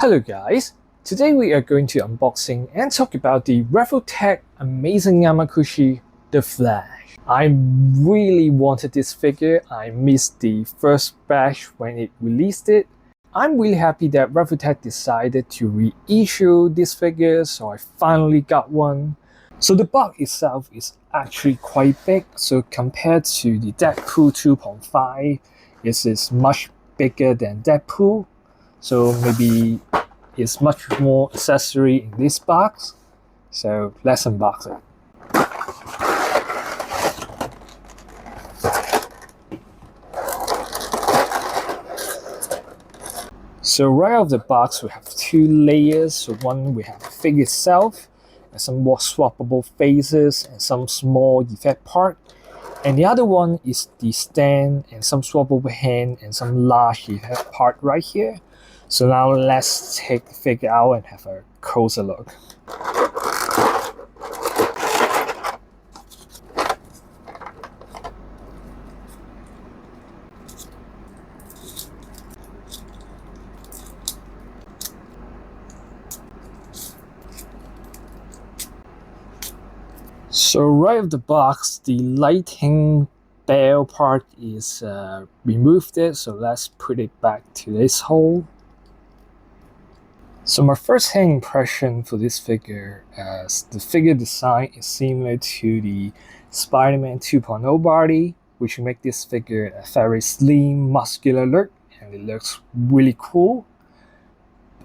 Hello guys, today we are going to unboxing and talk about the Revoltech amazing Yamaguchi, the Flash. I really wanted this figure. I missed the first batch when it released it. I'm really happy that Revoltech decided to reissue this figure, so I finally got one. So the box itself is actually quite big, so compared to the Deadpool 2.5, this is much bigger than Deadpool. So maybe it's much more accessory in this box. So let's unbox it. So right out of the box we have two layers. So one we have the figure itself and some more swappable faces and some small effect part. And the other one is the stand and some swappable hand and some large effect part right here. So now let's take the figure out and have a closer look. So right of the box, the lighting bell part is removed it, so let's put it back to this hole. So my first hand impression for this figure is the figure design is similar to the Spider-Man 2.0 body, which make this figure a very slim, muscular look, and it looks really cool.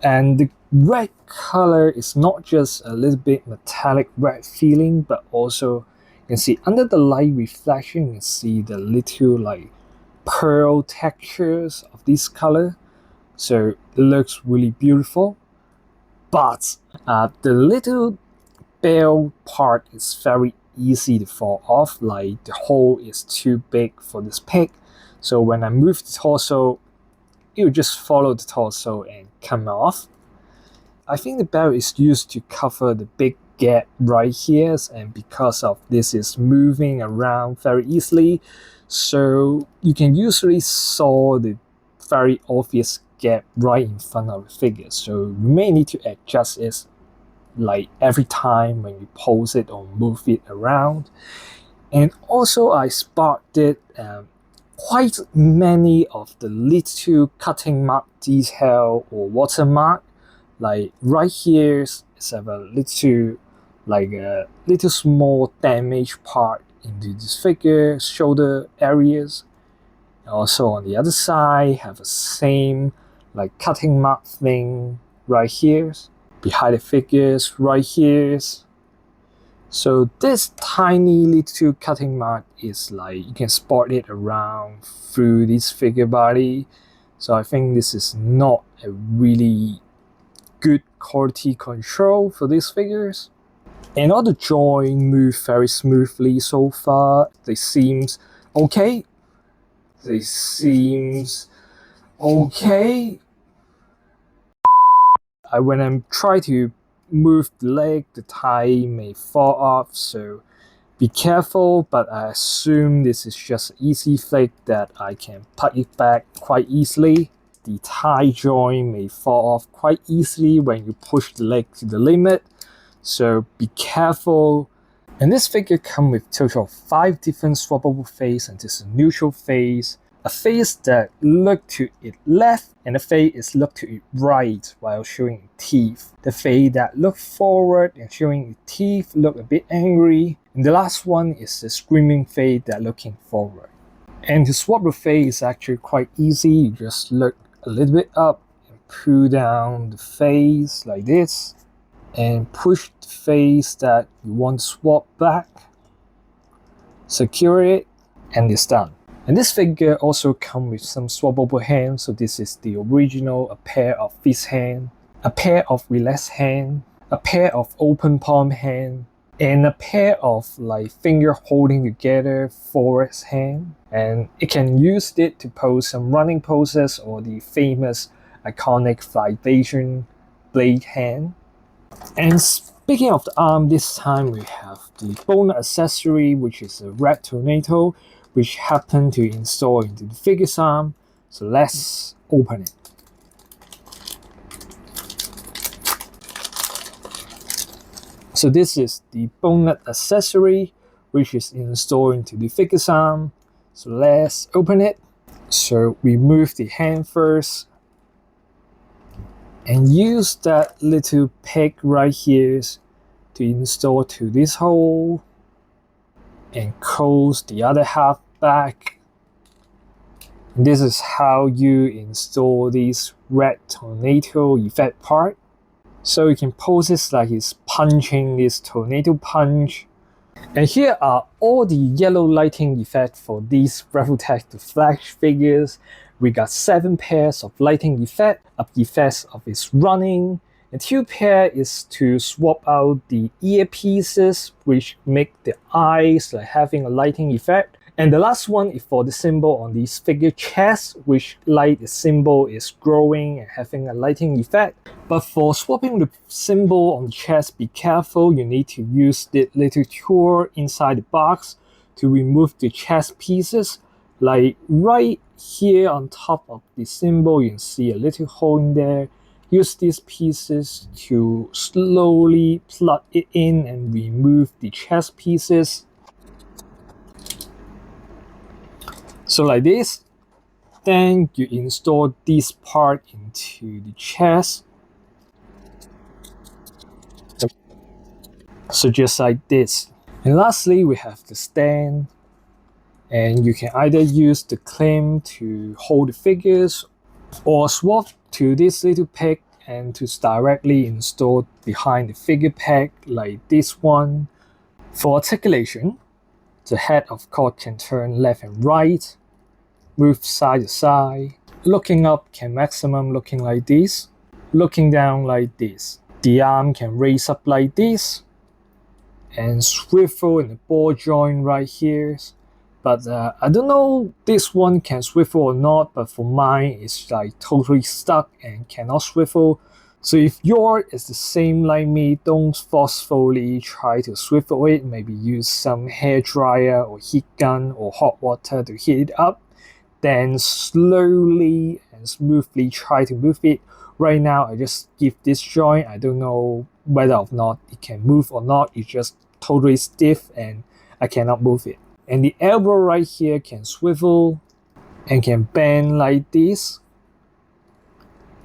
And the red color is not just a little bit metallic red feeling, but also you can see under the light reflection, you can see the little like pearl textures of this color. So it looks really beautiful. But the little bell part is very easy to fall off, like the hole is too big for this pig. So when I move the torso, it will just follow the torso and come off. I think the bell is used to cover the big gap right here, and because of this is moving around very easily, so you can usually saw the very obvious gap right in front of the figure. So you may need to adjust it like every time when you pose it or move it around. And also I spotted quite many of the little cutting mark detail or watermark. Like right here is a little small damage part into this figure shoulder areas. Also on the other side have the same like cutting mark thing right here behind the figures right here. So this tiny little cutting mark is like you can spot it around through this figure body. So I think this is not a really good quality control for these figures. And all the joints move very smoothly so far. They seems okay. When I'm trying to move the leg, the tie may fall off, so be careful, but I assume this is just an easy flick that I can put it back quite easily. The tie joint may fall off quite easily when you push the leg to the limit, so be careful. And this figure comes with a total of 5 different swappable faces, and this is a neutral face, a face that look to its left, and a face is look to its right while showing teeth. The face that look forward and showing its teeth look a bit angry, and the last one is the screaming face that looking forward. And to swap the face is actually quite easy. You just look a little bit up and pull down the face like this, and push the face that you want to swap back, secure it, and it's done. And this figure also comes with some swappable hands. So this is the original, a pair of fist hand, a pair of relaxed hand, a pair of open palm hand, and a pair of like finger holding together forward hand. And it can use it to pose some running poses or the famous iconic Flyvation blade hand. And speaking of the arm, this time we have the bonus accessory, which is a red tornado, which happened to install into the figure's arm. So let's open it. So this is the bonnet accessory, which is installed into the figure's arm. So let's open it. So remove the hand first and use that little peg right here to install to this hole and close the other half back. And this is how you install this red tornado effect part. So you can pose it like he's punching this tornado punch. And here are all the yellow lighting effects for these Revoltech the Flash figures. We got 7 pairs of lighting effects of its running, and 2 pair is to swap out the earpieces, which make the eyes like having a lighting effect. And the last one is for the symbol on this figure chest, which light the symbol is growing and having a lighting effect. But for swapping the symbol on the chest, be careful, you need to use the little tool inside the box to remove the chest pieces. Like right here on top of the symbol, you can see a little hole in there. Use these pieces to slowly plug it in and remove the chest pieces. So like this, then you install this part into the chest. So just like this. And lastly, we have the stand. And you can either use the clamp to hold the figures or swap to this little peg and to directly install behind the figure peg like this one. For articulation, the head of course can turn left and right, move side to side. Looking up can maximum looking like this, looking down like this. The arm can raise up like this and swivel in the ball joint right here. But I don't know this one can swivel or not, but for mine it's like totally stuck and cannot swivel. So if yours is the same like me, don't forcefully try to swivel it. Maybe use some hair dryer or heat gun or hot water to heat it up. Then slowly and smoothly try to move it. Right now I just give this joint, I don't know whether or not it can move or not. It's just totally stiff and I cannot move it. And the elbow right here can swivel and can bend like this.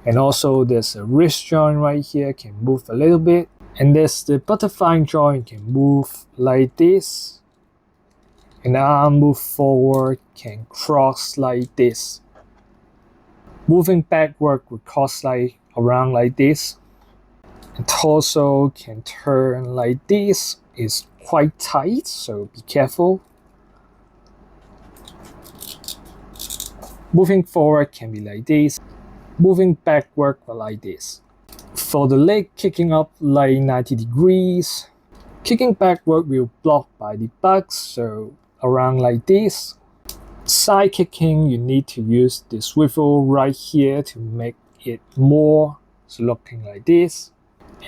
And also there's a wrist joint right here, can move a little bit. And there's the butterfly joint, can move like this. And the arm move forward, can cross like this. Moving backward would cross like around like this. And torso can turn like this. It's quite tight, so be careful. Moving forward can be like this. Moving backward like this. For the leg kicking up like 90 degrees. Kicking backward will block by the bugs, so around like this. Side kicking, you need to use the swivel right here to make it more, so looking like this.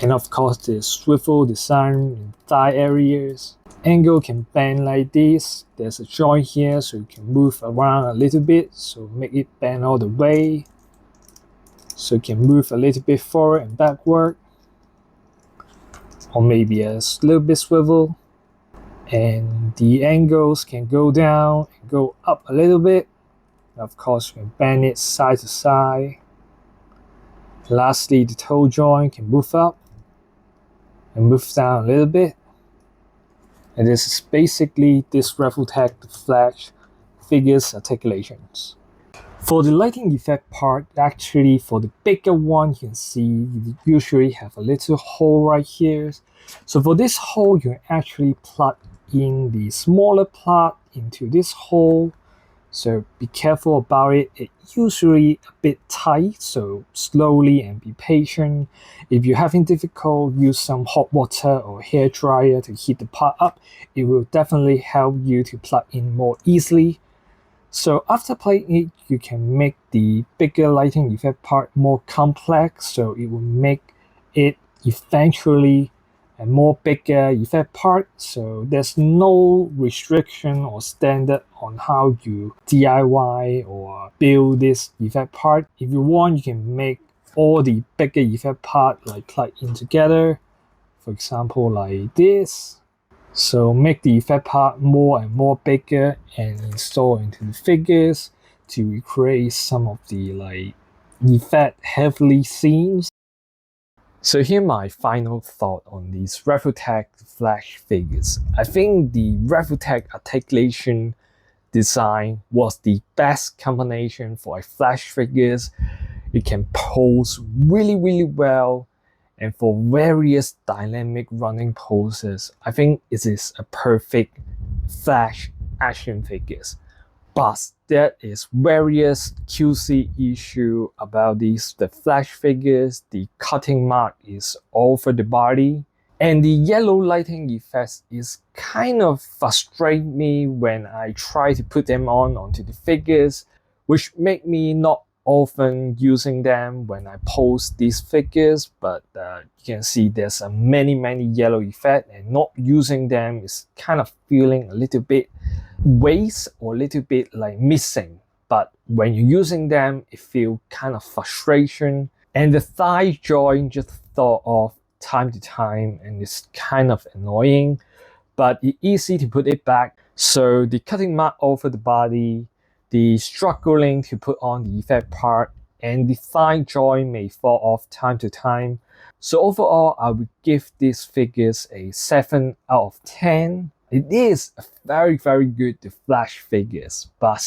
And of course the swivel design in thigh areas. Angle can bend like this. There's a joint here so you can move around a little bit, so make it bend all the way. So you can move a little bit forward and backward. Or maybe a little bit swivel. And the angles can go down and go up a little bit. And of course you can bend it side to side. Lastly, the toe joint can move up and move down a little bit. And this is basically this Revoltech the Flash figures articulations. For the lighting effect part, actually for the bigger one, you can see you usually have a little hole right here. So for this hole, you can actually plug in the smaller plug into this hole. So be careful about it. It's usually a bit tight, so slowly and be patient. If you're having difficulty, use some hot water or hair dryer to heat the part up. It will definitely help you to plug in more easily. So after playing it, you can make the bigger lighting effect part more complex, so it will make it eventually a more bigger effect part. So there's no restriction or standard on how you DIY or build this effect part. If you want, you can make all the bigger effect part like plug in together for example, like this. So make the effect part more and more bigger and install into the figures to recreate some of the like effect heavily scenes. So here my final thought on these Revoltech flash figures. I think the Revoltech Articulation design was the best combination for flash figures. It can pose really well, and for various dynamic running poses, I think it is a perfect flash action figures. But there is various QC issue about the flash figures. The cutting mark is all over the body, and the yellow lighting effects is kind of frustrate me when I try to put them onto the figures, which make me not often using them when I post these figures. But you can see there's a many yellow effect, and not using them is kind of feeling a little bit waste or a little bit like missing. But when you're using them, it feels kind of frustration, and the thigh joint just thought of time to time, and it's kind of annoying, but it's easy to put it back. So the cutting mark over the body, the struggling to put on the effect part, and the thigh joint may fall off time to time. So overall, I would give these figures a 7 out of 10. It is a very good to flash figures, but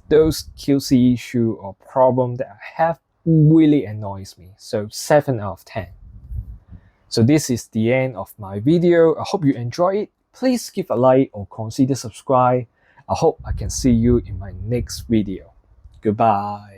those QC issue or problem that I have really annoys me. So 7 out of 10. So this is the end of my video. I hope you enjoy it. Please give a like or consider subscribe. I hope I can see you in my next video. Goodbye.